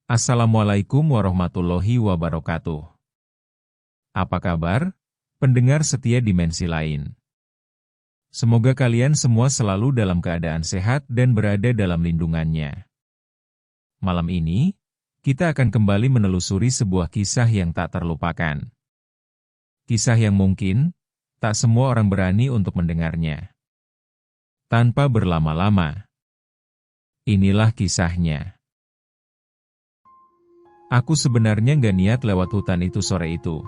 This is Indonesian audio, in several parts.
Assalamualaikum warahmatullahi wabarakatuh. Apa kabar, pendengar setia dimensi lain? Semoga kalian semua selalu dalam keadaan sehat dan berada dalam lindungannya. Malam ini, kita akan kembali menelusuri sebuah kisah yang tak terlupakan. Kisah yang mungkin, tak semua orang berani untuk mendengarnya. Tanpa berlama-lama, inilah kisahnya. Aku sebenarnya nggak niat lewat hutan itu sore itu.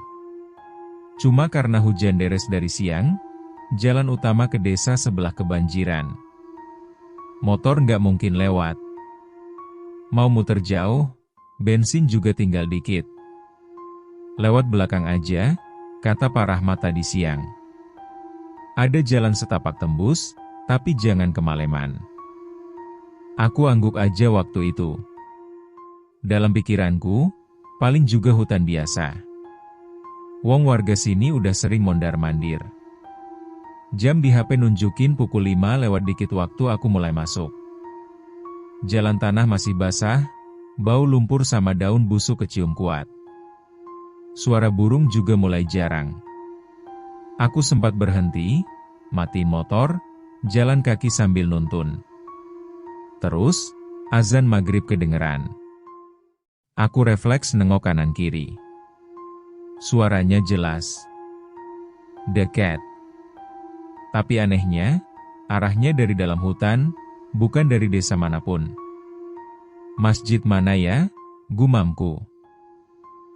Cuma karena hujan deras dari siang, jalan utama ke desa sebelah kebanjiran. Motor nggak mungkin lewat. Mau muter jauh, bensin juga tinggal dikit. Lewat belakang aja, kata Pak Rahmat tadi siang. Ada jalan setapak tembus, tapi jangan kemaleman. Aku angguk aja waktu itu. Dalam pikiranku, paling juga hutan biasa. Wong warga sini udah sering mondar-mandir. Jam di HP nunjukin pukul 5 lewat dikit waktu aku mulai masuk. Jalan tanah masih basah, bau lumpur sama daun busuk kecium kuat. Suara burung juga mulai jarang. Aku sempat berhenti, matiin motor, jalan kaki sambil nuntun. Terus, azan maghrib kedengeran. Aku refleks nengok kanan kiri. Suaranya jelas. Dekat. Tapi anehnya, arahnya dari dalam hutan, bukan dari desa manapun. Masjid mana ya? Gumamku.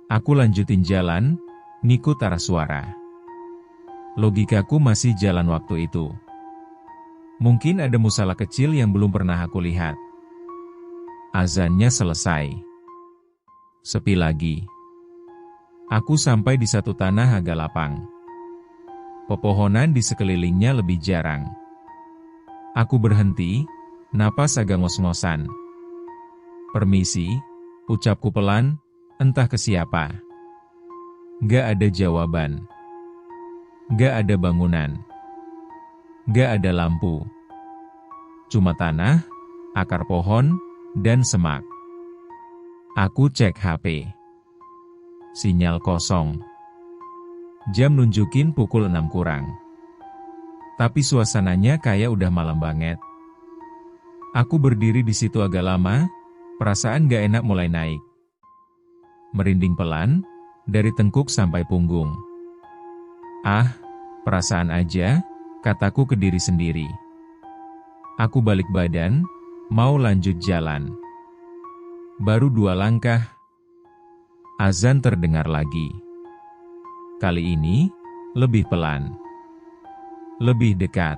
Aku lanjutin jalan, ngikut arah suara. Logikaku masih jalan waktu itu. Mungkin ada musala kecil yang belum pernah aku lihat. Azannya selesai. Sepi lagi. Aku sampai di satu tanah agak lapang. Pepohonan di sekelilingnya lebih jarang. Aku berhenti, napas agak ngos-ngosan. Permisi, ucapku pelan, entah ke siapa. Gak ada jawaban. Gak ada bangunan. Gak ada lampu. Cuma tanah, akar pohon, dan semak. Aku cek HP. Sinyal kosong. Jam nunjukin pukul 6 kurang. Tapi suasananya kayak udah malam banget. Aku berdiri di situ agak lama, perasaan gak enak mulai naik. Merinding pelan, dari tengkuk sampai punggung. Ah, perasaan aja, kataku ke diri sendiri. Aku balik badan, mau lanjut jalan. Baru 2 langkah, azan terdengar lagi. Kali ini, lebih pelan. Lebih dekat.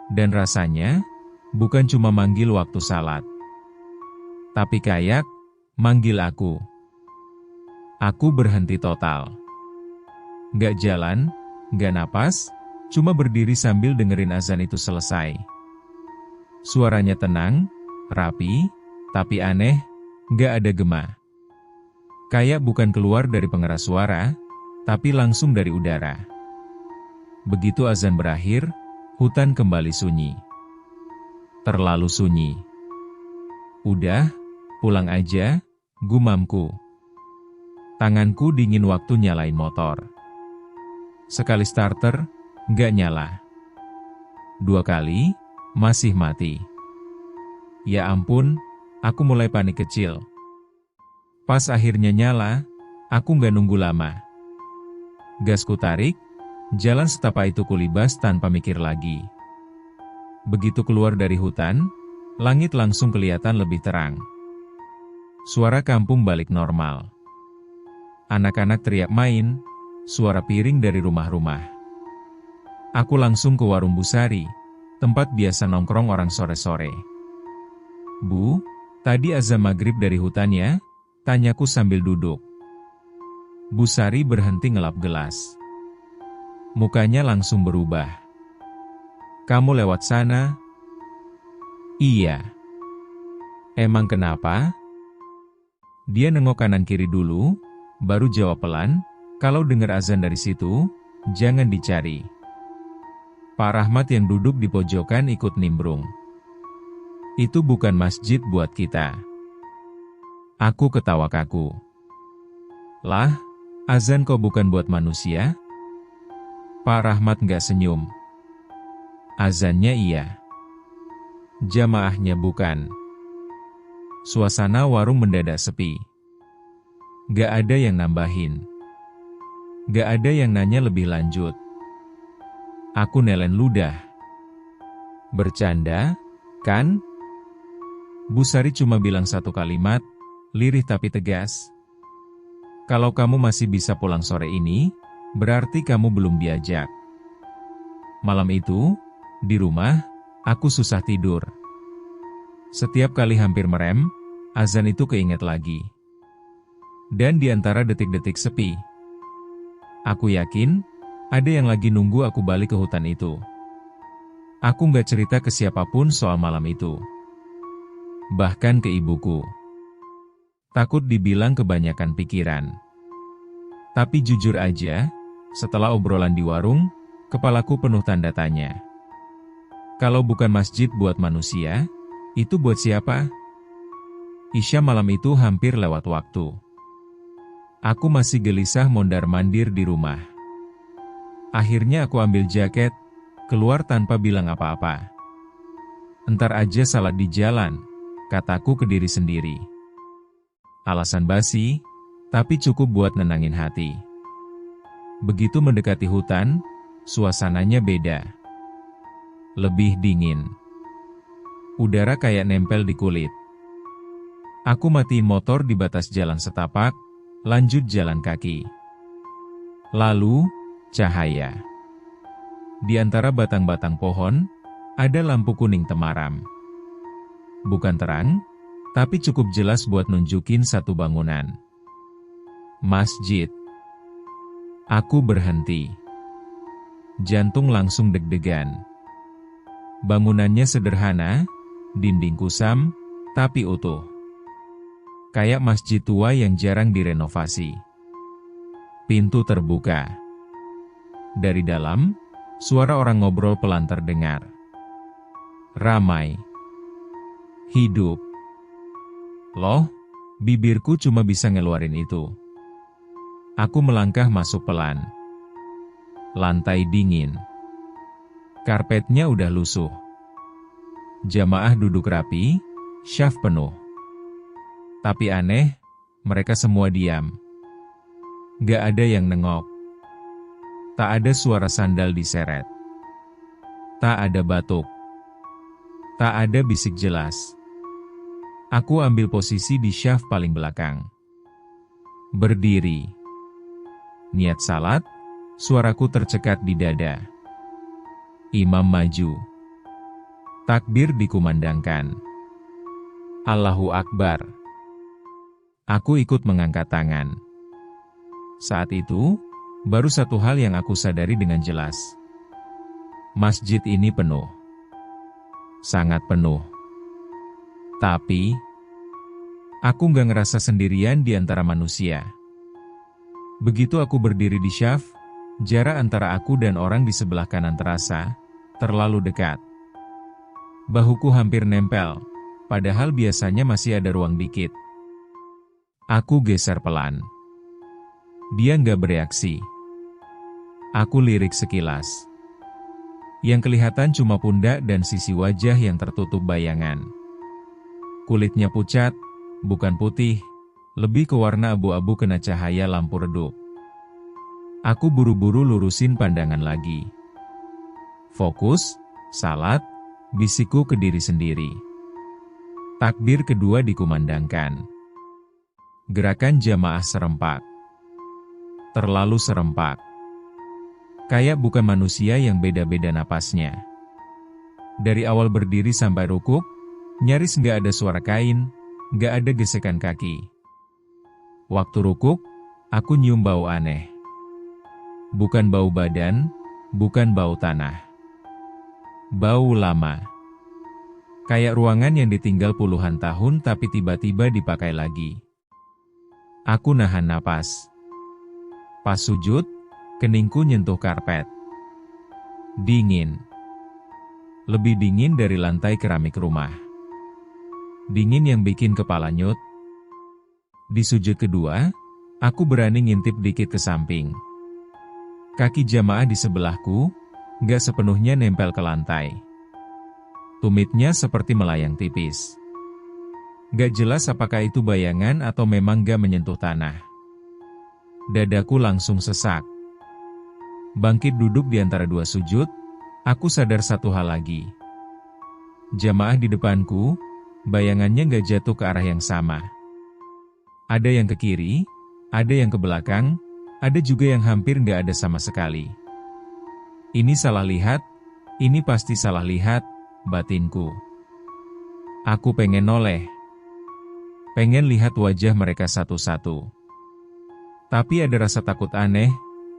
Dan rasanya, bukan cuma manggil waktu salat. Tapi kayak, manggil aku. Aku berhenti total. Gak jalan, gak napas, cuma berdiri sambil dengerin azan itu selesai. Suaranya tenang, rapi, tapi aneh, gak ada gema. Kayak bukan keluar dari pengeras suara, tapi langsung dari udara. Begitu azan berakhir, hutan kembali sunyi. Terlalu sunyi. Udah, pulang aja, gumamku. Tanganku dingin waktu nyalain motor. Sekali starter, gak nyala. 2 kali, masih mati. Ya ampun, aku mulai panik kecil. Pas akhirnya nyala, aku nggak nunggu lama. Gasku tarik, jalan setapak itu kulibas tanpa mikir lagi. Begitu keluar dari hutan, langit langsung kelihatan lebih terang. Suara kampung balik normal. Anak-anak teriak main, suara piring dari rumah-rumah. Aku langsung ke warung Bu Sari, tempat biasa nongkrong orang sore-sore. Bu, tadi azan maghrib dari hutan ya? Tanyaku sambil duduk. Bu Sari berhenti ngelap gelas. Mukanya langsung berubah. Kamu lewat sana? Iya. Emang kenapa? Dia nengok kanan kiri dulu, baru jawab pelan, kalau dengar azan dari situ, jangan dicari. Pak Rahmat yang duduk di pojokan ikut nimbrung. Itu bukan masjid buat kita. Aku ketawa kaku. Lah, azan kok bukan buat manusia? Pak Rahmat nggak senyum. Azannya iya. Jamaahnya bukan. Suasana warung mendadak sepi. Gak ada yang nambahin. Gak ada yang nanya lebih lanjut. Aku nelen ludah. Bercanda, kan? Bu Sari cuma bilang satu kalimat, lirih tapi tegas. Kalau kamu masih bisa pulang sore ini, berarti kamu belum diajak. Malam itu, di rumah, aku susah tidur. Setiap kali hampir merem, azan itu keinget lagi. Dan di antara detik-detik sepi, aku yakin, ada yang lagi nunggu aku balik ke hutan itu. Aku nggak cerita ke siapapun soal malam itu. Bahkan ke ibuku. Takut dibilang kebanyakan pikiran. Tapi jujur aja, setelah obrolan di warung, kepalaku penuh tanda tanya. Kalau bukan masjid buat manusia, itu buat siapa? Isya malam itu hampir lewat waktu. Aku masih gelisah mondar-mandir di rumah. Akhirnya aku ambil jaket, keluar tanpa bilang apa-apa. Entar aja salat di jalan, kataku ke diri sendiri. Alasan basi, tapi cukup buat nenangin hati. Begitu mendekati hutan, suasananya beda. Lebih dingin. Udara kayak nempel di kulit. Aku matiin motor di batas jalan setapak, lanjut jalan kaki. Lalu, cahaya. Di antara batang-batang pohon, ada lampu kuning temaram. Bukan terang, tapi cukup jelas buat nunjukin satu bangunan. Masjid. Aku berhenti. Jantung langsung deg-degan. Bangunannya sederhana, dinding kusam, tapi utuh. Kayak masjid tua yang jarang direnovasi. Pintu terbuka. Dari dalam, suara orang ngobrol pelan terdengar. Ramai. Hidup. Loh, bibirku cuma bisa ngeluarin itu. Aku melangkah masuk pelan. Lantai dingin. Karpetnya udah lusuh. Jamaah duduk rapi, syaf penuh. Tapi aneh, mereka semua diam. Gak ada yang nengok. Tak ada suara sandal diseret. Tak ada batuk. Tak ada bisik jelas. Aku ambil posisi di syaf paling belakang. Berdiri. Niat salat, suaraku tercekat di dada. Imam maju. Takbir dikumandangkan. Allahu Akbar. Aku ikut mengangkat tangan. Saat itu, baru satu hal yang aku sadari dengan jelas. Masjid ini penuh. Sangat penuh. Tapi, aku nggak ngerasa sendirian di antara manusia. Begitu aku berdiri di syaf, jarak antara aku dan orang di sebelah kanan terasa terlalu dekat. Bahuku hampir nempel, padahal biasanya masih ada ruang dikit. Aku geser pelan. Dia nggak bereaksi. Aku lirik sekilas. Yang kelihatan cuma pundak dan sisi wajah yang tertutup bayangan. Kulitnya pucat, bukan putih, lebih ke warna abu-abu kena cahaya lampu redup. Aku buru-buru lurusin pandangan lagi. Fokus, salat, bisikku ke diri sendiri. Takbir kedua dikumandangkan. Gerakan jamaah serempak. Terlalu serempak. Kayak bukan manusia yang beda-beda napasnya. Dari awal berdiri sampai rukuk, nyaris nggak ada suara kain, nggak ada gesekan kaki. Waktu rukuk, aku nyium bau aneh. Bukan bau badan, bukan bau tanah. Bau lama. Kayak ruangan yang ditinggal puluhan tahun tapi tiba-tiba dipakai lagi. Aku nahan napas. Pas sujud, keningku nyentuh karpet. Dingin. Lebih dingin dari lantai keramik rumah. Dingin yang bikin kepala nyut. Di sujud kedua, aku berani ngintip dikit ke samping. Kaki jamaah di sebelahku, gak sepenuhnya nempel ke lantai. Tumitnya seperti melayang tipis. Gak jelas apakah itu bayangan atau memang gak menyentuh tanah. Dadaku langsung sesak. Bangkit duduk di antara dua sujud, aku sadar satu hal lagi. Jamaah di depanku, bayangannya gak jatuh ke arah yang sama. Ada yang ke kiri, ada yang ke belakang, ada juga yang hampir gak ada sama sekali. Ini salah lihat, ini pasti salah lihat, batinku. Aku pengen noleh. Pengen lihat wajah mereka satu-satu. Tapi ada rasa takut aneh,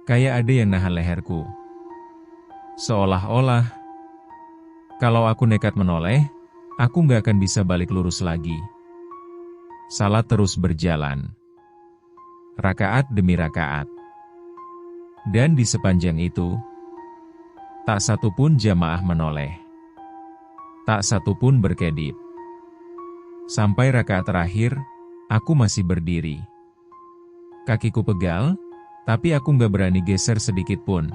kayak ada yang nahan leherku. Seolah-olah, kalau aku nekat menoleh, aku gak akan bisa balik lurus lagi. Salat terus berjalan. Rakaat demi rakaat. Dan di sepanjang itu, tak satu pun jamaah menoleh. Tak satu pun berkedip. Sampai rakaat terakhir, aku masih berdiri. Kakiku pegal, tapi aku gak berani geser sedikit pun.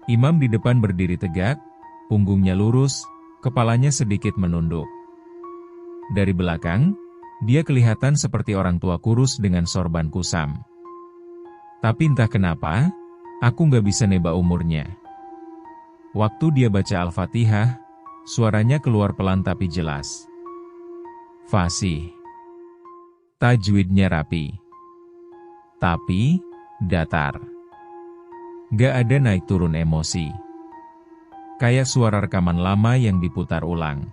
Imam di depan berdiri tegak, punggungnya lurus, kepalanya sedikit menunduk. Dari belakang, dia kelihatan seperti orang tua kurus dengan sorban kusam. Tapi entah kenapa, aku gak bisa nebak umurnya. Waktu dia baca Al-Fatihah, suaranya keluar pelan tapi jelas. Fasih. Tajwidnya rapi. Tapi, datar. Gak ada naik turun emosi. Kayak suara rekaman lama yang diputar ulang.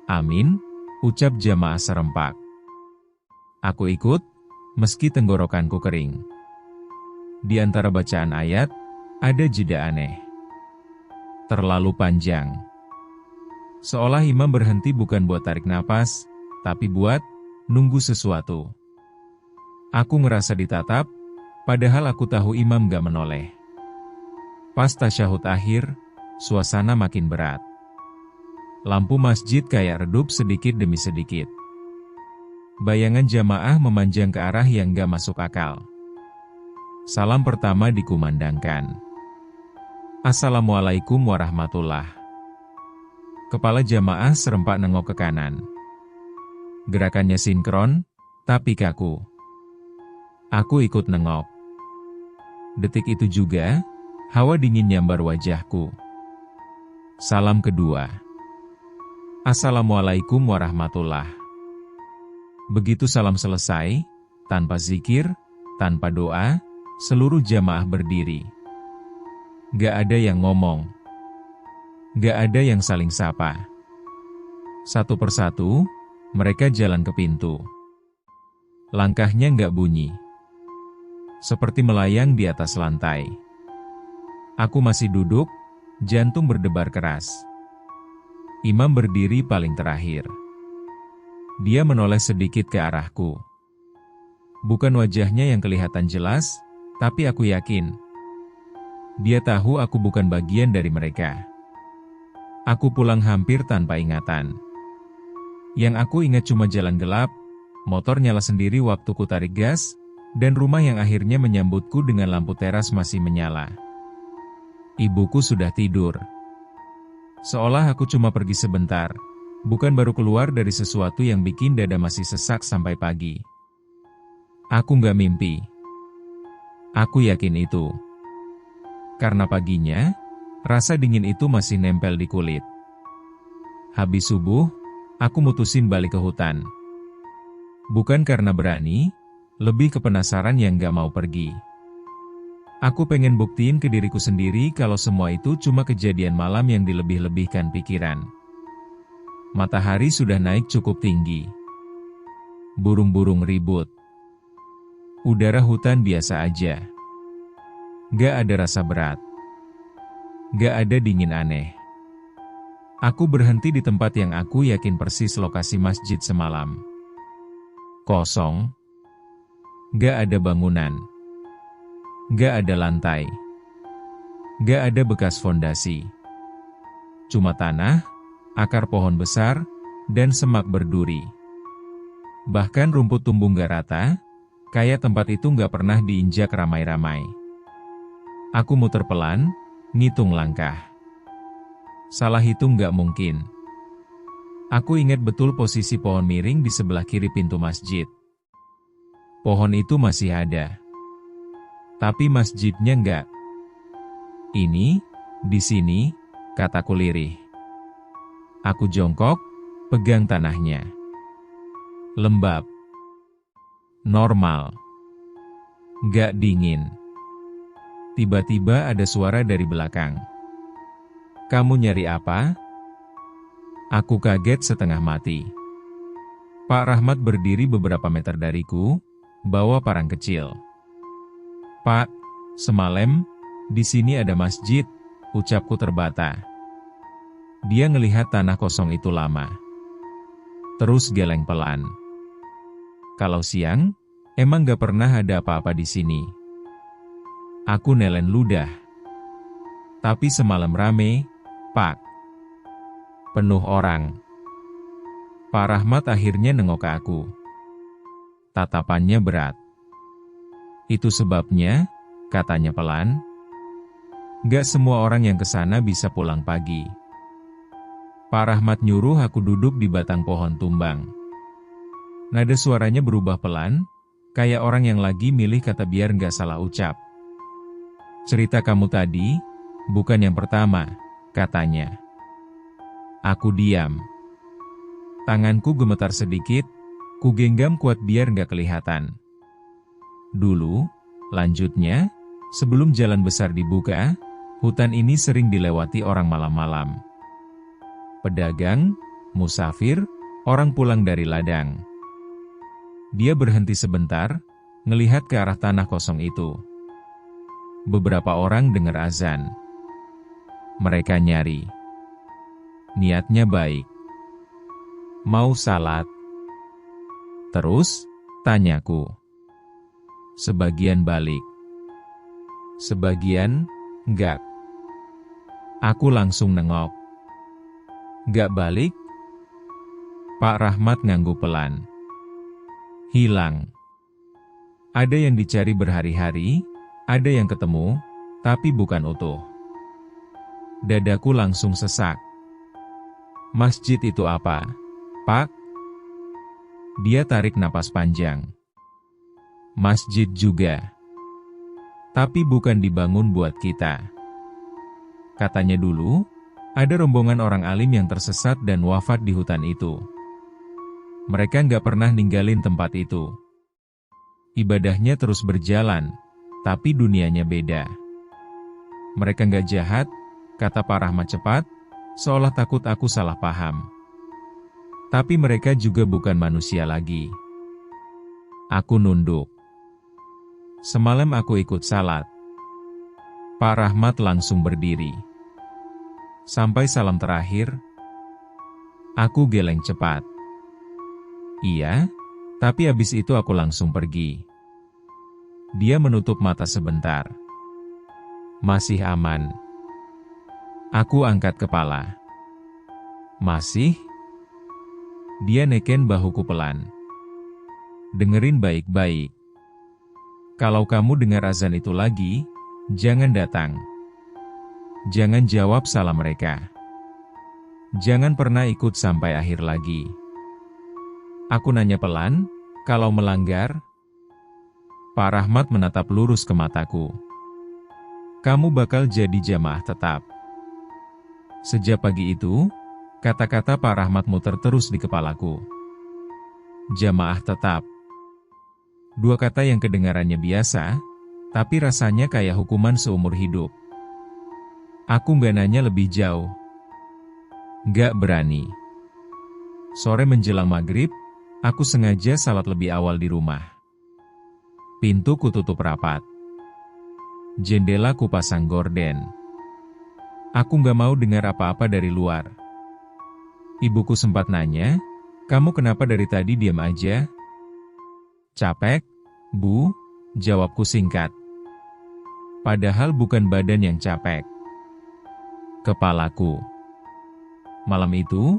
Amin, ucap jamaah serempak. Aku ikut, meski tenggorokanku kering. Di antara bacaan ayat, ada jeda aneh. Terlalu panjang. Seolah imam berhenti bukan buat tarik napas, tapi buat nunggu sesuatu. Aku ngerasa ditatap, padahal aku tahu imam gak menoleh. Pas tasyahud akhir, suasana makin berat. Lampu masjid kayak redup sedikit demi sedikit. Bayangan jamaah memanjang ke arah yang gak masuk akal. Salam pertama dikumandangkan. Assalamualaikum warahmatullah. Kepala jamaah serempak nengok ke kanan. Gerakannya sinkron, tapi kaku. Aku ikut nengok. Detik itu juga, hawa dingin nyambar wajahku. Salam kedua. Assalamualaikum warahmatullah. Begitu salam selesai, tanpa zikir, tanpa doa, seluruh jamaah berdiri. Gak ada yang ngomong. Gak ada yang saling sapa. Satu persatu, mereka jalan ke pintu. Langkahnya gak bunyi. Seperti melayang di atas lantai. Aku masih duduk, jantung berdebar keras. Imam berdiri paling terakhir. Dia menoleh sedikit ke arahku. Bukan wajahnya yang kelihatan jelas, tapi aku yakin. Dia tahu aku bukan bagian dari mereka. Aku pulang hampir tanpa ingatan. Yang aku ingat cuma jalan gelap, motor nyala sendiri waktu ku tarik gas, dan rumah yang akhirnya menyambutku dengan lampu teras masih menyala. Ibuku sudah tidur. Seolah aku cuma pergi sebentar, bukan baru keluar dari sesuatu yang bikin dada masih sesak sampai pagi. Aku nggak mimpi. Aku yakin itu. Karena paginya, rasa dingin itu masih nempel di kulit. Habis subuh, aku mutusin balik ke hutan. Bukan karena berani, lebih ke penasaran yang gak mau pergi. Aku pengen buktiin ke diriku sendiri kalau semua itu cuma kejadian malam yang dilebih-lebihkan pikiran. Matahari sudah naik cukup tinggi. Burung-burung ribut. Udara hutan biasa aja. Gak ada rasa berat. Gak ada dingin aneh. Aku berhenti di tempat yang aku yakin persis lokasi masjid semalam. Kosong. Gak ada bangunan. Gak ada lantai. Gak ada bekas fondasi. Cuma tanah, akar pohon besar, dan semak berduri. Bahkan rumput tumbuh nggak rata, kayak tempat itu nggak pernah diinjak ramai-ramai. Aku muter pelan, ngitung langkah. Salah hitung nggak mungkin. Aku ingat betul posisi pohon miring di sebelah kiri pintu masjid. Pohon itu masih ada. Tapi masjidnya nggak. Ini, di sini, kataku lirih. Aku jongkok, pegang tanahnya. Lembab. Normal. Nggak dingin. Tiba-tiba ada suara dari belakang. "Kamu nyari apa?" Aku kaget setengah mati. Pak Rahmat berdiri beberapa meter dariku, bawa parang kecil. "Pak, semalam, di sini ada masjid," ucapku terbata. Dia ngelihat tanah kosong itu lama. Terus geleng pelan. "Kalau siang, emang gak pernah ada apa-apa di sini." Aku nelen ludah. "Tapi semalam rame, Pak. Penuh orang." Pak Rahmat akhirnya nengok ke aku. Tatapannya berat. "Itu sebabnya," katanya pelan, "gak semua orang yang kesana bisa pulang pagi." Pak Rahmat nyuruh aku duduk di batang pohon tumbang. Nada suaranya berubah pelan, kayak orang yang lagi milih kata biar gak salah ucap. "Cerita kamu tadi, bukan yang pertama," katanya. Aku diam. Tanganku gemetar sedikit, ku genggam kuat biar gak kelihatan. "Dulu," lanjutnya, "sebelum jalan besar dibuka, hutan ini sering dilewati orang malam-malam. Pedagang, musafir, orang pulang dari ladang." Dia berhenti sebentar, ngelihat ke arah tanah kosong itu. Beberapa orang dengar azan. Mereka nyari. Niatnya baik. "Mau salat?" "Terus?" tanyaku. "Sebagian balik. Sebagian, enggak." Aku langsung nengok. "Enggak balik?" Pak Rahmat ngangguk pelan. "Hilang. Ada yang dicari berhari-hari, ada yang ketemu, tapi bukan utuh." Dadaku langsung sesak. "Masjid itu apa, Pak?" Dia tarik napas panjang. "Masjid juga. Tapi bukan dibangun buat kita. Katanya dulu, ada rombongan orang alim yang tersesat dan wafat di hutan itu. Mereka nggak pernah ninggalin tempat itu. Ibadahnya terus berjalan, tapi dunianya beda. Mereka nggak jahat," kata Pak Rahmat cepat, seolah takut aku salah paham. "Tapi mereka juga bukan manusia lagi." Aku nunduk. "Semalam aku ikut salat." Pak Rahmat langsung berdiri. "Sampai salam terakhir?" Aku geleng cepat. "Iya, tapi habis itu aku langsung pergi." Dia menutup mata sebentar. "Masih aman?" Aku angkat kepala. "Masih?" Dia neken bahuku pelan. "Dengerin baik-baik. Kalau kamu dengar azan itu lagi, jangan datang. Jangan jawab salam mereka. Jangan pernah ikut sampai akhir lagi." Aku nanya pelan, "Kalau melanggar?" Pak Rahmat menatap lurus ke mataku. "Kamu bakal jadi jamaah tetap." Sejak pagi itu, kata-kata Pak Rahmat muter terus di kepalaku. Jamaah tetap. Dua kata yang kedengarannya biasa, tapi rasanya kayak hukuman seumur hidup. Aku nggak nanya lebih jauh. Nggak berani. Sore menjelang maghrib, aku sengaja salat lebih awal di rumah. Pintu kututup rapat. Jendela kupasang gorden. Aku nggak mau dengar apa-apa dari luar. Ibuku sempat nanya, "Kamu kenapa dari tadi diam aja?" "Capek, Bu," jawabku singkat. Padahal bukan badan yang capek. Kepalaku. Malam itu,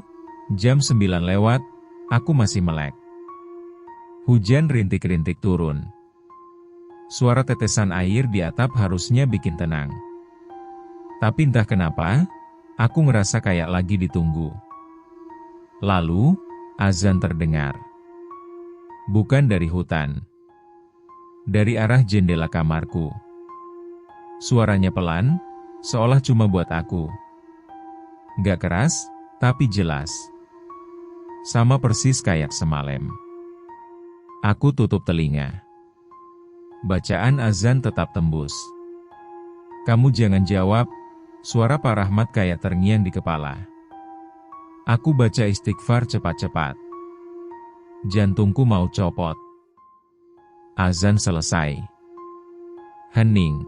jam 9 lewat, aku masih melek. Hujan rintik-rintik turun. Suara tetesan air di atap harusnya bikin tenang. Tapi entah kenapa, aku ngerasa kayak lagi ditunggu. Lalu, azan terdengar. Bukan dari hutan. Dari arah jendela kamarku. Suaranya pelan, seolah cuma buat aku. Gak keras, tapi jelas. Sama persis kayak semalam. Aku tutup telinga. Bacaan azan tetap tembus. Kamu jangan jawab, suara Pak Rahmat kayak terngiang di kepala. Aku baca istighfar cepat-cepat. Jantungku mau copot. Azan selesai. Hening.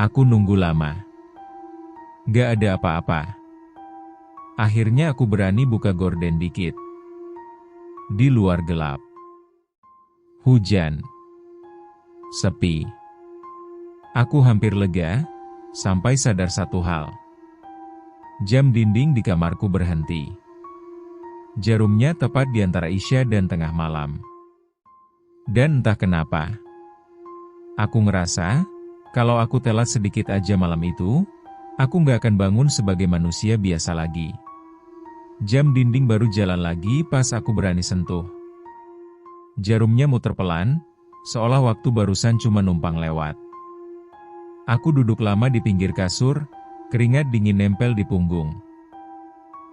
Aku nunggu lama. Gak ada apa-apa. Akhirnya aku berani buka gorden dikit. Di luar gelap. Hujan. Sepi. Aku hampir lega, sampai sadar satu hal. Jam dinding di kamarku berhenti. Jarumnya tepat di antara Isya dan tengah malam. Dan entah kenapa, aku ngerasa, kalau aku telat sedikit aja malam itu, aku nggak akan bangun sebagai manusia biasa lagi. Jam dinding baru jalan lagi pas aku berani sentuh. Jarumnya muter pelan, seolah waktu barusan cuma numpang lewat. Aku duduk lama di pinggir kasur, keringat dingin nempel di punggung.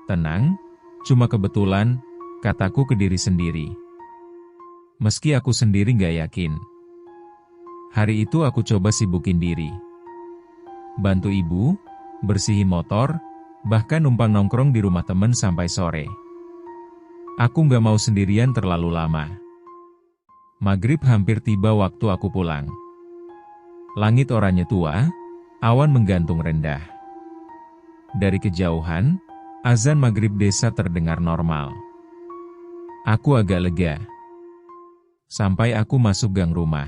Tenang, cuma kebetulan, kataku ke diri sendiri. Meski aku sendiri gak yakin. Hari itu aku coba sibukin diri. Bantu ibu, bersihin motor, bahkan numpang nongkrong di rumah temen sampai sore. Aku gak mau sendirian terlalu lama. Maghrib hampir tiba waktu aku pulang. Langit oranye tua, awan menggantung rendah. Dari kejauhan, azan maghrib desa terdengar normal. Aku agak lega. Sampai aku masuk gang rumah.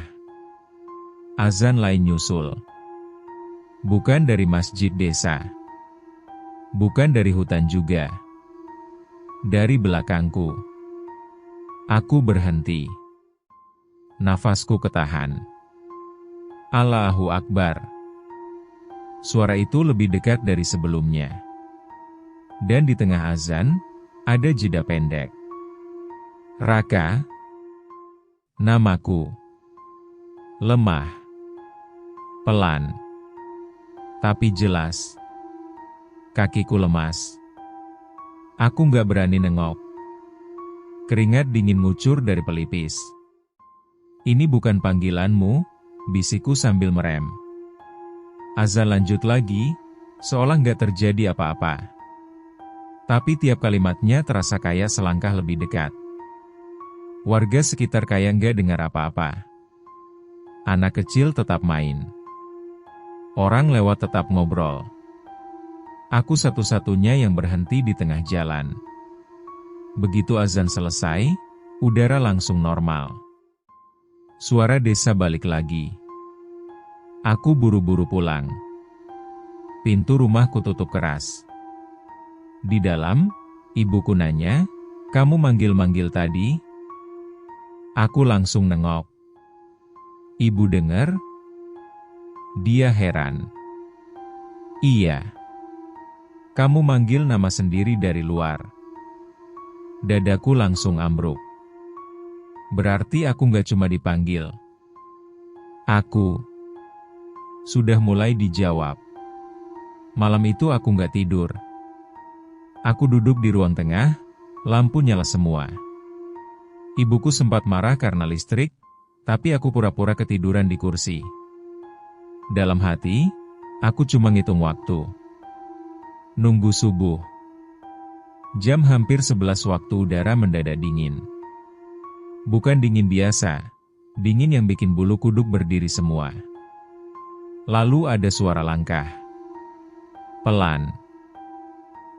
Azan lain nyusul. Bukan dari masjid desa. Bukan dari hutan juga. Dari belakangku. Aku berhenti. Nafasku ketahan. Allahu Akbar. Suara itu lebih dekat dari sebelumnya. Dan di tengah azan, ada jeda pendek. Raka. Namaku. Lemah. Pelan. Tapi jelas. Kakiku lemas. Aku nggak berani nengok. Keringat dingin ngucur dari pelipis. Ini bukan panggilanmu, bisikku sambil merem. Azan lanjut lagi, seolah nggak terjadi apa-apa. Tapi tiap kalimatnya terasa kayak selangkah lebih dekat. Warga sekitar kayak nggak dengar apa-apa. Anak kecil tetap main. Orang lewat tetap ngobrol. Aku satu-satunya yang berhenti di tengah jalan. Begitu azan selesai, udara langsung normal. Suara desa balik lagi. Aku buru-buru pulang. Pintu rumahku tutup keras. Di dalam, ibuku nanya, "Kamu manggil-manggil tadi?" Aku langsung nengok. Ibu dengar? Dia heran. Iya. Kamu manggil nama sendiri dari luar. Dadaku langsung ambruk. Berarti aku nggak cuma dipanggil. Aku sudah mulai dijawab. Malam itu aku nggak tidur. Aku duduk di ruang tengah, lampu nyala semua. Ibuku sempat marah karena listrik, tapi aku pura-pura ketiduran di kursi. Dalam hati, aku cuma ngitung waktu. Nunggu subuh. Jam hampir 11 waktu udara mendadak dingin. Bukan dingin biasa, dingin yang bikin bulu kuduk berdiri semua. Lalu ada suara langkah. Pelan.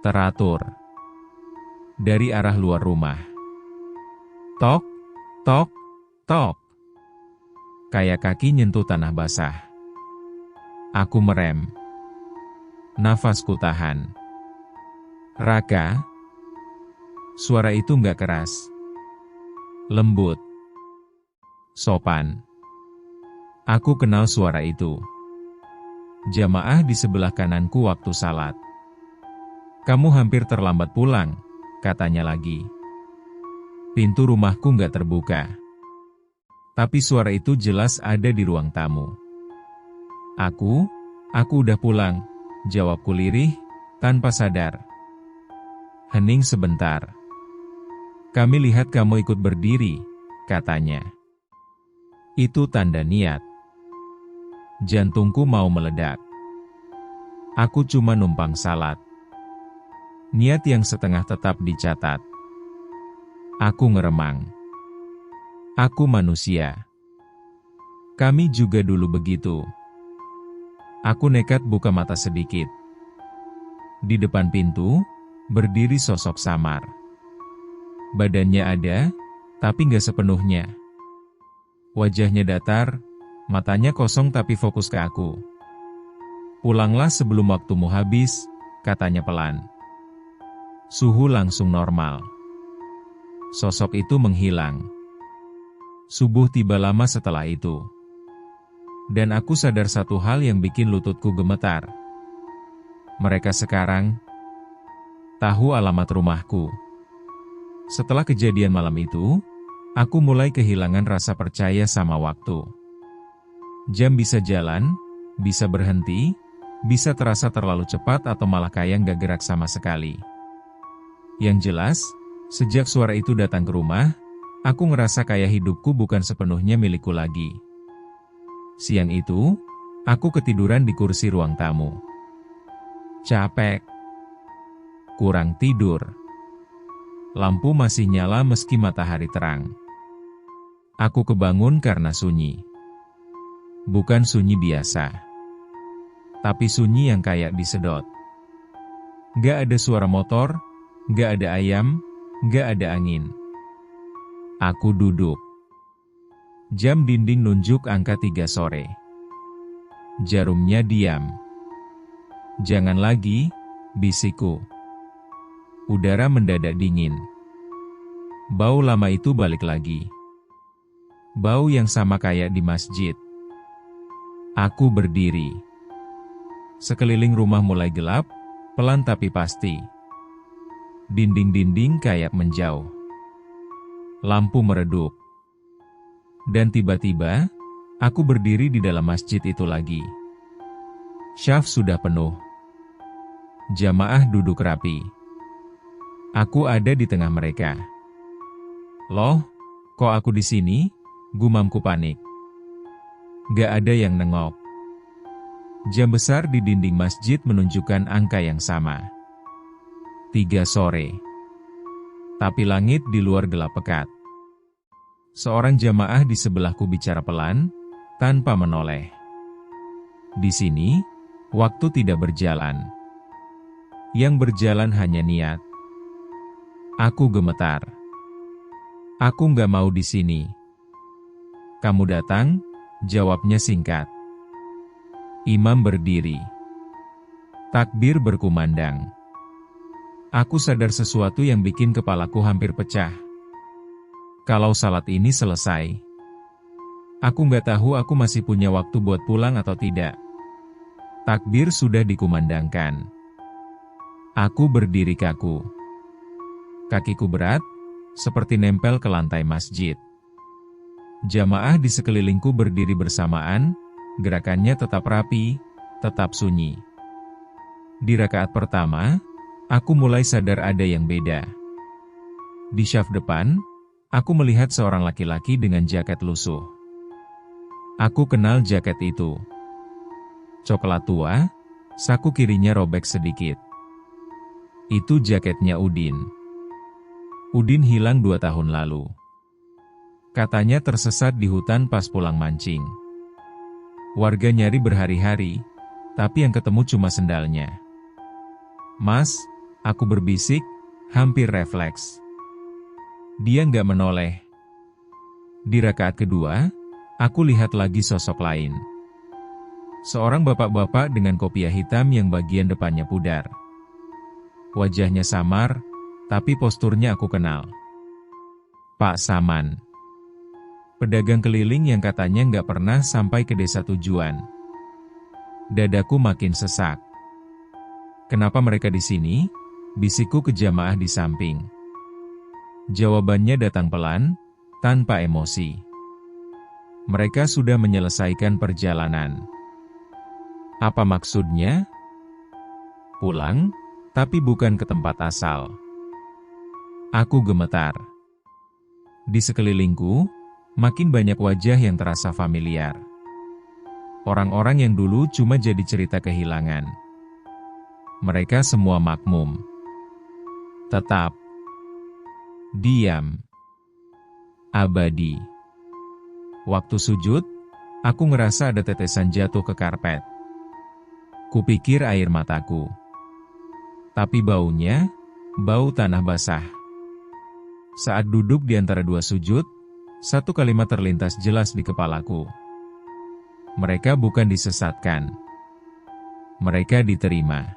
Teratur. Dari arah luar rumah. Tok, tok, tok. Kayak kaki nyentuh tanah basah. Aku merem. Nafasku tahan. Raka. Suara itu nggak keras. lembut, sopan. Aku kenal suara itu. Jamaah di sebelah kananku waktu salat. Kamu hampir terlambat pulang, katanya lagi. Pintu rumahku nggak terbuka. Tapi suara itu jelas ada di ruang tamu. Aku udah pulang, jawabku lirih, tanpa sadar. Hening sebentar. Kami lihat kamu ikut berdiri, katanya. Itu tanda niat. Jantungku mau meledak. Aku cuma numpang salat. Niat yang setengah tetap dicatat. Aku ngeremang. Aku manusia. Kami juga dulu begitu. Aku nekat buka mata sedikit. Di depan pintu, berdiri sosok samar. Badannya ada, tapi nggak sepenuhnya. Wajahnya datar, matanya kosong tapi fokus ke aku. Pulanglah sebelum waktumu habis, katanya pelan. Suhu langsung normal. Sosok itu menghilang. Subuh tiba lama setelah itu. Dan aku sadar satu hal yang bikin lututku gemetar. Mereka sekarang tahu alamat rumahku. Setelah kejadian malam itu, aku mulai kehilangan rasa percaya sama waktu. Jam bisa jalan, bisa berhenti, bisa terasa terlalu cepat atau malah kayak gak gerak sama sekali. Yang jelas, sejak suara itu datang ke rumah, aku ngerasa kayak hidupku bukan sepenuhnya milikku lagi. Siang itu, aku ketiduran di kursi ruang tamu. Capek. Kurang tidur. Lampu masih nyala meski matahari terang. Aku kebangun karena sunyi. Bukan sunyi biasa. Tapi sunyi yang kayak disedot. Gak ada suara motor, gak ada ayam, gak ada angin. Aku duduk. Jam dinding nunjuk angka 3 sore. Jarumnya diam. Jangan lagi, bisikku. Udara mendadak dingin. Bau lama itu balik lagi. Bau yang sama kayak di masjid. Aku berdiri. Sekeliling rumah mulai gelap, pelan tapi pasti. Dinding-dinding kayak menjauh. Lampu meredup. Dan tiba-tiba, aku berdiri di dalam masjid itu lagi. Syaf sudah penuh. Jamaah duduk rapi. Aku ada di tengah mereka. Loh, kok aku di sini? Gumamku panik. Gak ada yang nengok. Jam besar di dinding masjid menunjukkan angka yang sama. 3 sore. Tapi langit di luar gelap pekat. Seorang jamaah di sebelahku bicara pelan, tanpa menoleh. Di sini, waktu tidak berjalan. Yang berjalan hanya niat. Aku gemetar. Aku nggak mau di sini. Kamu datang, jawabnya singkat. Imam berdiri. Takbir berkumandang. Aku sadar sesuatu yang bikin kepalaku hampir pecah. Kalau salat ini selesai, aku nggak tahu aku masih punya waktu buat pulang atau tidak. Takbir sudah dikumandangkan. Aku berdiri kaku. Kakiku berat, seperti nempel ke lantai masjid. Jamaah di sekelilingku berdiri bersamaan, gerakannya tetap rapi, tetap sunyi. Di rakaat pertama, aku mulai sadar ada yang beda. Di syaf depan, aku melihat seorang laki-laki dengan jaket lusuh. Aku kenal jaket itu. Coklat tua, saku kirinya robek sedikit. Itu jaketnya Udin. Udin hilang 2 tahun lalu. Katanya tersesat di hutan pas pulang mancing. Warga nyari berhari-hari, tapi yang ketemu cuma sendalnya. Mas, aku berbisik, hampir refleks. Dia nggak menoleh. Di rakaat kedua, aku lihat lagi sosok lain. Seorang bapak-bapak dengan kopiah hitam yang bagian depannya pudar. Wajahnya samar, tapi posturnya aku kenal. Pak Saman. Pedagang keliling yang katanya nggak pernah sampai ke desa tujuan. Dadaku makin sesak. Kenapa mereka di sini? Bisikku ke jamaah di samping. Jawabannya datang pelan, tanpa emosi. Mereka sudah menyelesaikan perjalanan. Apa maksudnya? Pulang, tapi bukan ke tempat asal. Aku gemetar. Di sekelilingku, makin banyak wajah yang terasa familiar. Orang-orang yang dulu cuma jadi cerita kehilangan. Mereka semua makmum. Tetap. Diam. Abadi. Waktu sujud, aku ngerasa ada tetesan jatuh ke karpet. Kupikir air mataku. Tapi baunya, bau tanah basah. Saat duduk di antara dua sujud, satu kalimat terlintas jelas di kepalaku. Mereka bukan disesatkan. Mereka diterima.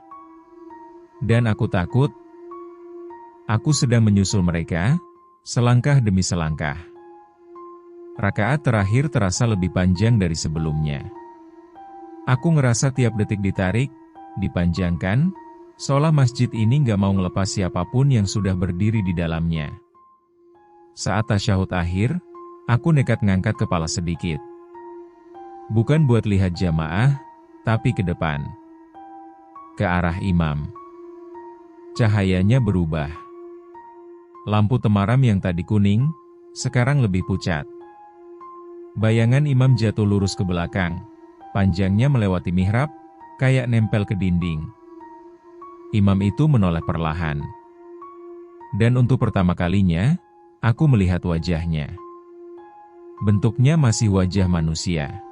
Dan aku takut, aku sedang menyusul mereka, selangkah demi selangkah. Rakaat terakhir terasa lebih panjang dari sebelumnya. Aku ngerasa tiap detik ditarik, dipanjangkan, seolah masjid ini gak mau ngelepas siapapun yang sudah berdiri di dalamnya. Saat tasyahud akhir, aku nekat ngangkat kepala sedikit. Bukan buat lihat jamaah, tapi ke depan. Ke arah imam. Cahayanya berubah. Lampu temaram yang tadi kuning, sekarang lebih pucat. Bayangan imam jatuh lurus ke belakang, panjangnya melewati mihrab, kayak nempel ke dinding. Imam itu menoleh perlahan. Dan untuk pertama kalinya, aku melihat wajahnya. Bentuknya masih wajah manusia.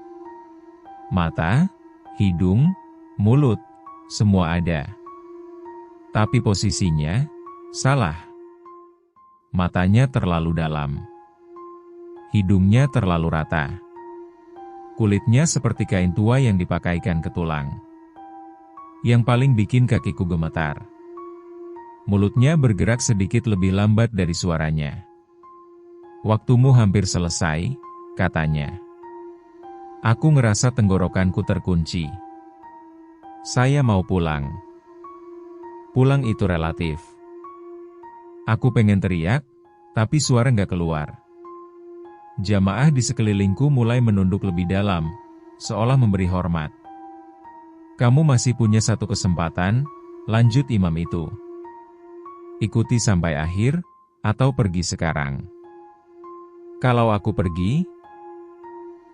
Mata, hidung, mulut, semua ada. Tapi posisinya salah. Matanya terlalu dalam. Hidungnya terlalu rata. Kulitnya seperti kain tua yang dipakaikan ke tulang. Yang paling bikin kakiku gemetar. Mulutnya bergerak sedikit lebih lambat dari suaranya. Waktumu hampir selesai, katanya. Aku ngerasa tenggorokanku terkunci. Saya mau pulang. Pulang itu relatif. Aku pengen teriak, tapi suara nggak keluar. Jamaah di sekelilingku mulai menunduk lebih dalam, seolah memberi hormat. Kamu masih punya satu kesempatan, lanjut imam itu. Ikuti sampai akhir, atau pergi sekarang. Kalau aku pergi,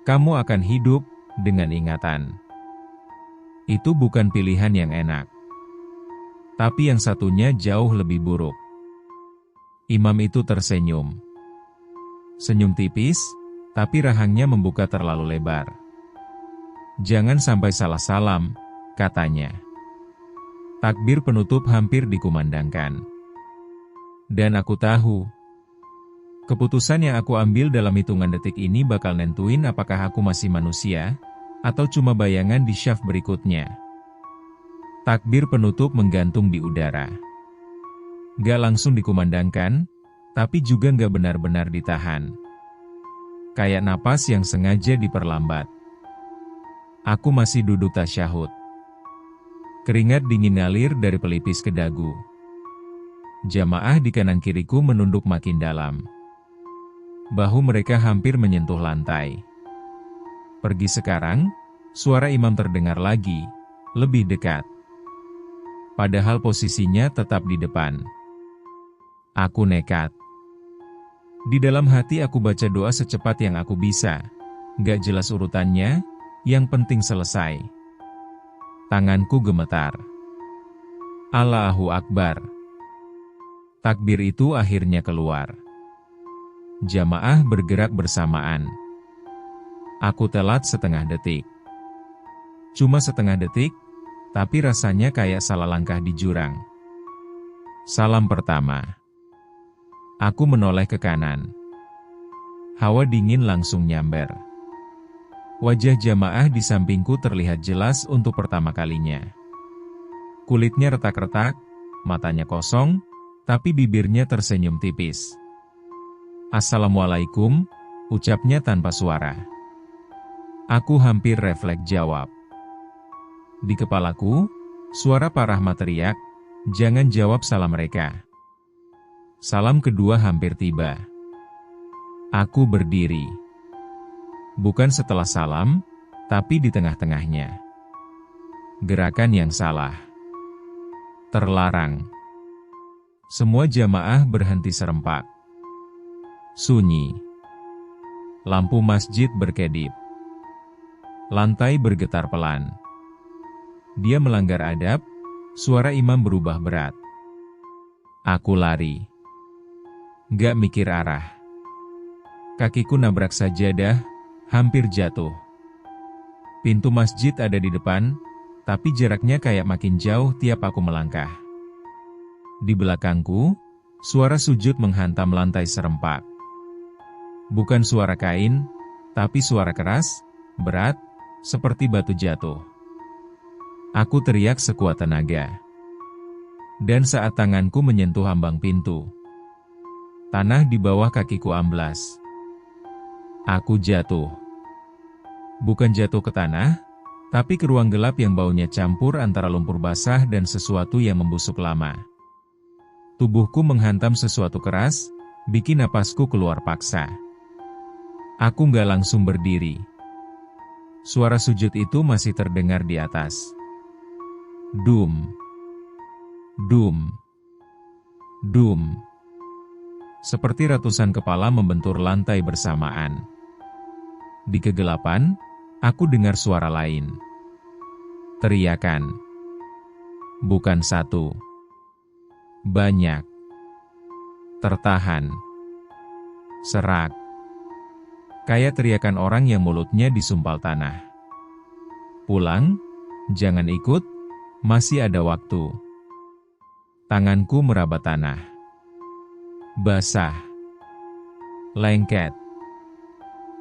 kamu akan hidup dengan ingatan. Itu bukan pilihan yang enak. Tapi yang satunya jauh lebih buruk. Imam itu tersenyum. Senyum tipis, tapi rahangnya membuka terlalu lebar. Jangan sampai salah salam, katanya. Takbir penutup hampir dikumandangkan. Dan aku tahu, keputusan yang aku ambil dalam hitungan detik ini bakal nentuin apakah aku masih manusia, atau cuma bayangan di syaf berikutnya. Takbir penutup menggantung di udara. Gak langsung dikumandangkan, tapi juga gak benar-benar ditahan. Kayak napas yang sengaja diperlambat. Aku masih duduk tasyahud. Keringat dingin ngalir dari pelipis ke dagu. Jamaah di kanan kiriku menunduk makin dalam. Bahu mereka hampir menyentuh lantai. Pergi sekarang, suara imam terdengar lagi, lebih dekat. Padahal posisinya tetap di depan. Aku nekat. Di dalam hati aku baca doa secepat yang aku bisa. Gak jelas urutannya, yang penting selesai. Tanganku gemetar. Allahu Akbar. Takbir itu akhirnya keluar. Jamaah bergerak bersamaan. Aku telat setengah detik. Cuma setengah detik, tapi rasanya kayak salah langkah di jurang. Salam pertama. Aku menoleh ke kanan. Hawa dingin langsung nyamber. Wajah jamaah di sampingku terlihat jelas untuk pertama kalinya. Kulitnya retak-retak, matanya kosong, tapi bibirnya tersenyum tipis. "Assalamualaikum," ucapnya tanpa suara. Aku hampir refleks jawab. Di kepalaku, suara Pak Rahmat teriak, "Jangan jawab salam mereka." Salam kedua hampir tiba. Aku berdiri. Bukan setelah salam, tapi di tengah-tengahnya. Gerakan yang salah. Terlarang. Semua jamaah berhenti serempak. Sunyi. Lampu masjid berkedip. Lantai bergetar pelan. Dia melanggar adab, suara imam berubah berat. Aku lari. Gak mikir arah. Kakiku nabrak sajadah, hampir jatuh. Pintu masjid ada di depan, tapi jaraknya kayak makin jauh tiap aku melangkah. Di belakangku, suara sujud menghantam lantai serempak. Bukan suara kain, tapi suara keras, berat, seperti batu jatuh. Aku teriak sekuat tenaga. Dan saat tanganku menyentuh ambang pintu, tanah di bawah kakiku amblas. Aku jatuh. Bukan jatuh ke tanah, tapi ke ruang gelap yang baunya campur antara lumpur basah dan sesuatu yang membusuk lama. Tubuhku menghantam sesuatu keras, bikin napasku keluar paksa. Aku nggak langsung berdiri. Suara sujud itu masih terdengar di atas. Dum. Dum. Dum. Seperti ratusan kepala membentur lantai bersamaan. Di kegelapan, aku dengar suara lain. Teriakan. Bukan satu. Banyak. Tertahan. Serak. Kayak teriakan orang yang mulutnya disumpal tanah. Pulang, jangan ikut, masih ada waktu. Tanganku meraba tanah. Basah. Lengket.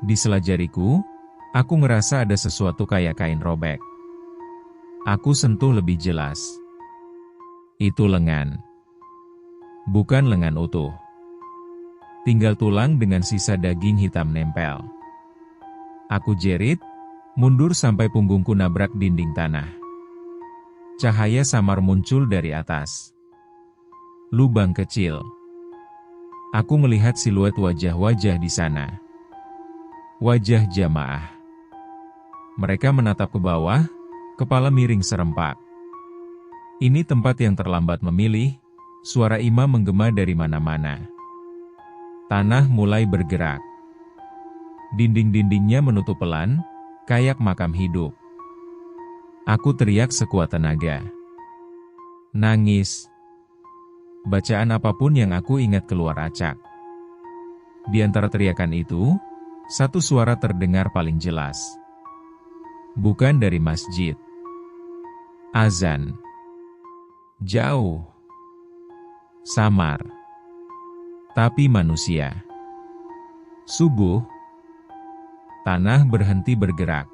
Di sela jariku, aku ngerasa ada sesuatu kayak kain robek. Aku sentuh lebih jelas. Itu lengan. Bukan lengan utuh. Tinggal tulang dengan sisa daging hitam nempel. Aku jerit, mundur sampai punggungku nabrak dinding tanah. Cahaya samar muncul dari atas. Lubang kecil. Aku melihat siluet wajah-wajah di sana. Wajah jamaah. Mereka menatap ke bawah, kepala miring serempak. Ini tempat yang terlambat memilih, suara imam menggema dari mana-mana. Tanah mulai bergerak. Dinding-dindingnya menutup pelan, kayak makam hidup. Aku teriak sekuat tenaga. Nangis. Bacaan apapun yang aku ingat keluar acak. Di antara teriakan itu, satu suara terdengar paling jelas. Bukan dari masjid. Azan. Jauh. Samar. Tapi manusia. Subuh. Tanah berhenti bergerak.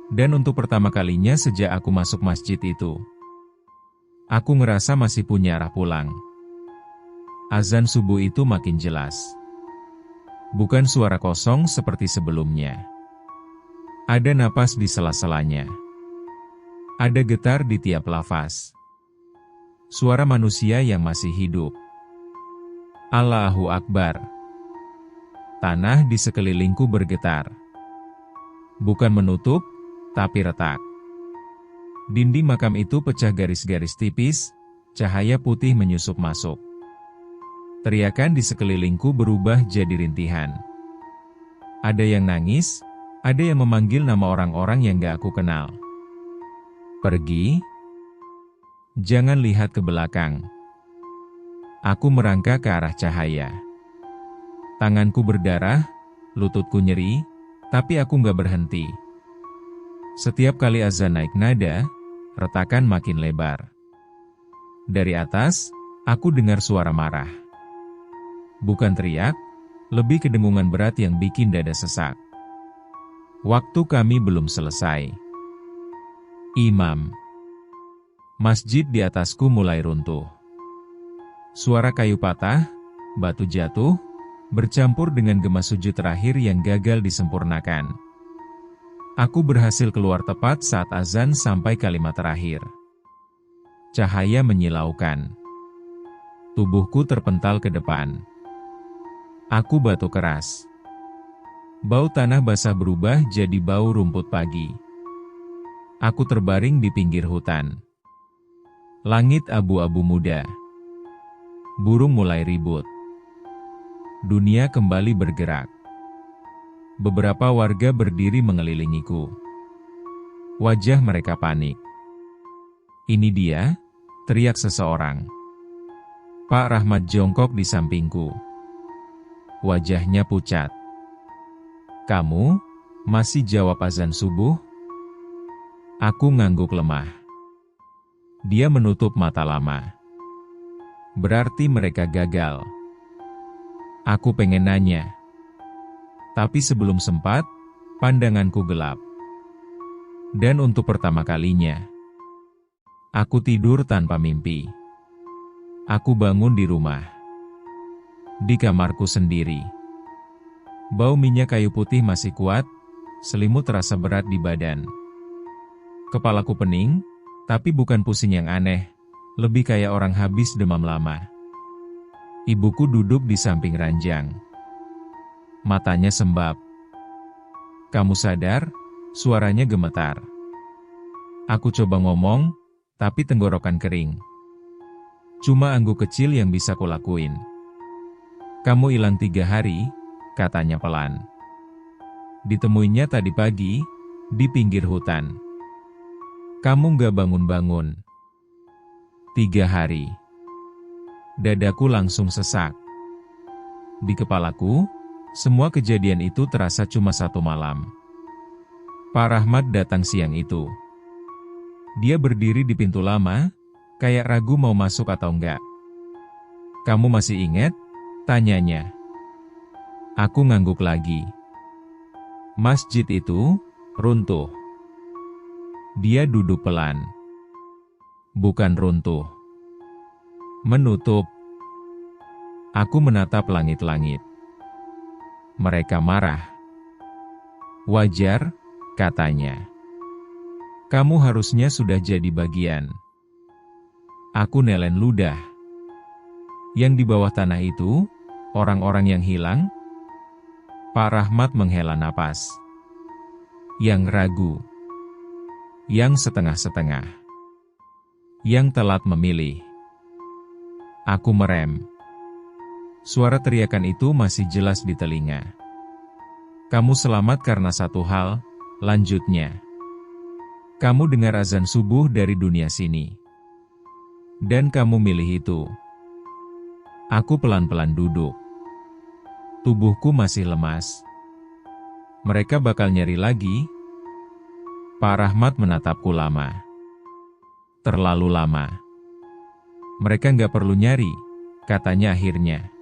Dan untuk pertama kalinya sejak aku masuk masjid itu, aku ngerasa masih punya arah pulang. Azan subuh itu makin jelas. Bukan suara kosong seperti sebelumnya. Ada napas di sela-selanya. Ada getar di tiap lafaz. Suara manusia yang masih hidup. Allahu Akbar. Tanah di sekelilingku bergetar. Bukan menutup, tapi retak. Dinding makam itu pecah garis-garis tipis, cahaya putih menyusup masuk. Teriakan di sekelilingku berubah jadi rintihan. Ada yang nangis, ada yang memanggil nama orang-orang yang gak aku kenal. Pergi. Jangan lihat ke belakang. Aku merangkak ke arah cahaya. Tanganku berdarah, lututku nyeri, tapi aku gak berhenti. Setiap kali azan naik nada, retakan makin lebar. Dari atas, aku dengar suara marah. Bukan teriak, lebih kedengungan berat yang bikin dada sesak. Waktu kami belum selesai. Imam. Masjid di atasku mulai runtuh. Suara kayu patah, batu jatuh, bercampur dengan gema sujud terakhir yang gagal disempurnakan. Aku berhasil keluar tepat saat azan sampai kalimat terakhir. Cahaya menyilaukan. Tubuhku terpental ke depan. Aku batuk keras. Bau tanah basah berubah jadi bau rumput pagi. Aku terbaring di pinggir hutan. Langit abu-abu muda. Burung mulai ribut. Dunia kembali bergerak. Beberapa warga berdiri mengelilingiku. Wajah mereka panik. "Ini dia," teriak seseorang. Pak Rahmat jongkok di sampingku. Wajahnya pucat. "Kamu masih jawab azan subuh?" Aku ngangguk lemah. Dia menutup mata lama. Berarti mereka gagal. Aku pengen nanya. Tapi sebelum sempat, pandanganku gelap. Dan untuk pertama kalinya, aku tidur tanpa mimpi. Aku bangun di rumah. Di kamarku sendiri. Bau minyak kayu putih masih kuat, selimut terasa berat di badan. Kepalaku pening, tapi bukan pusing yang aneh, lebih kayak orang habis demam lama. Ibuku duduk di samping ranjang. Matanya sembab. "Kamu sadar?" Suaranya gemetar. Aku coba ngomong, tapi tenggorokan kering. Cuma angguk kecil yang bisa kulakuin. "Kamu hilang 3 hari, katanya pelan. Ditemuinya tadi pagi, di pinggir hutan. Kamu gak bangun-bangun. 3 hari. Dadaku langsung sesak. Di kepalaku, semua kejadian itu terasa cuma 1 malam. Pak Rahmat datang siang itu. Dia berdiri di pintu lama, kayak ragu mau masuk atau enggak. "Kamu masih ingat?" tanyanya. Aku ngangguk lagi. Masjid itu runtuh. Dia duduk pelan. Bukan runtuh. Menutup. Aku menatap langit-langit. Mereka marah. "Wajar," katanya. "Kamu harusnya sudah jadi bagian." Aku nelen ludah. Yang di bawah tanah itu, orang-orang yang hilang. Pak Rahmat menghela napas. Yang ragu. Yang setengah-setengah. Yang telat memilih. Aku merem. Suara teriakan itu masih jelas di telinga. "Kamu selamat karena satu hal," lanjutnya. "Kamu dengar azan subuh dari dunia sini. Dan kamu milih itu." Aku pelan-pelan duduk. Tubuhku masih lemas. Mereka bakal nyari lagi. Pak Rahmat menatapku lama. Terlalu lama. "Mereka nggak perlu nyari," katanya akhirnya.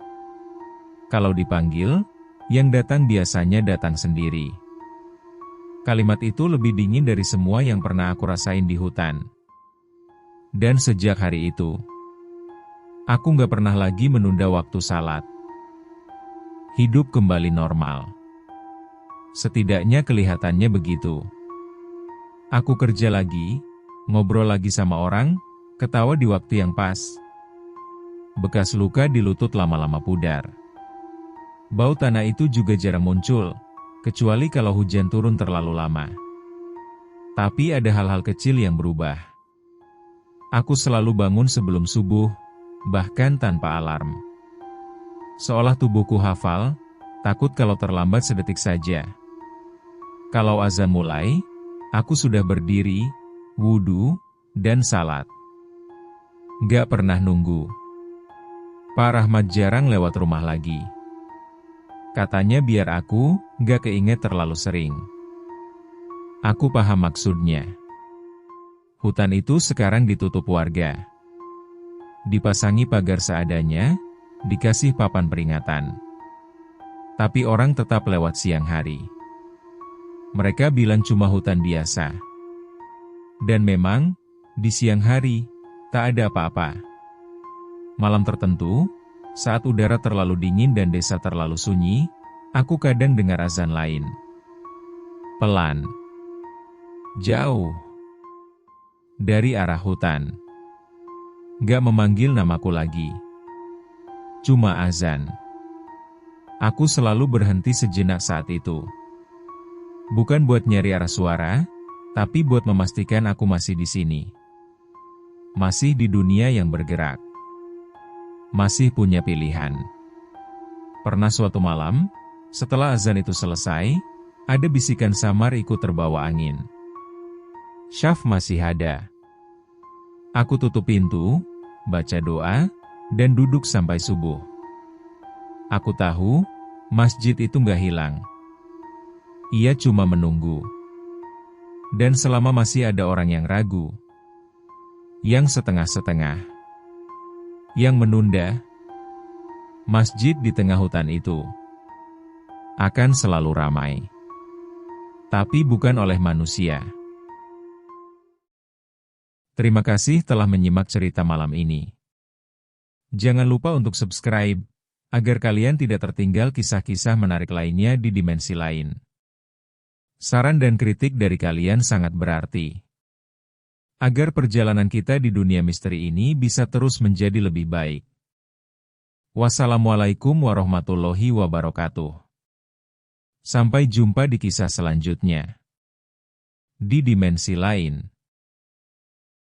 "Kalau dipanggil, yang datang biasanya datang sendiri." Kalimat itu lebih dingin dari semua yang pernah aku rasain di hutan. Dan sejak hari itu, aku nggak pernah lagi menunda waktu salat. Hidup kembali normal. Setidaknya kelihatannya begitu. Aku kerja lagi, ngobrol lagi sama orang, ketawa di waktu yang pas. Bekas luka di lutut lama-lama pudar. Bau tanah itu juga jarang muncul, kecuali kalau hujan turun terlalu lama. Tapi ada hal-hal kecil yang berubah. Aku selalu bangun sebelum subuh, bahkan tanpa alarm. Seolah tubuhku hafal, takut kalau terlambat sedetik saja. Kalau azan mulai, aku sudah berdiri, wudu, dan salat. Gak pernah nunggu. Pak Rahmat jarang lewat rumah lagi. Katanya biar aku gak keinget terlalu sering. Aku paham maksudnya. Hutan itu sekarang ditutup warga. Dipasangi pagar seadanya, dikasih papan peringatan. Tapi orang tetap lewat siang hari. Mereka bilang cuma hutan biasa. Dan memang, di siang hari, tak ada apa-apa. Malam tertentu, Saat udara terlalu dingin dan desa terlalu sunyi, aku kadang dengar azan lain. Pelan. Jauh. Dari arah hutan. Gak memanggil namaku lagi. Cuma azan. Aku selalu berhenti sejenak saat itu. Bukan buat nyari arah suara, tapi buat memastikan aku masih di sini. Masih di dunia yang bergerak. Masih punya pilihan. Pernah suatu malam, setelah azan itu selesai, ada bisikan samar ikut terbawa angin. Syaf masih ada. Aku tutup pintu, baca doa, dan duduk sampai subuh. Aku tahu, masjid itu nggak hilang. Ia cuma menunggu. Dan selama masih ada orang yang ragu, yang setengah-setengah, yang menunda, masjid di tengah hutan itu akan selalu ramai. Tapi bukan oleh manusia. Terima kasih telah menyimak cerita malam ini. Jangan lupa untuk subscribe, agar kalian tidak tertinggal kisah-kisah menarik lainnya di dimensi lain. Saran dan kritik dari kalian sangat berarti. Agar perjalanan kita di dunia misteri ini bisa terus menjadi lebih baik. Wassalamualaikum warahmatullahi wabarakatuh. Sampai jumpa di kisah selanjutnya. Di dimensi lain.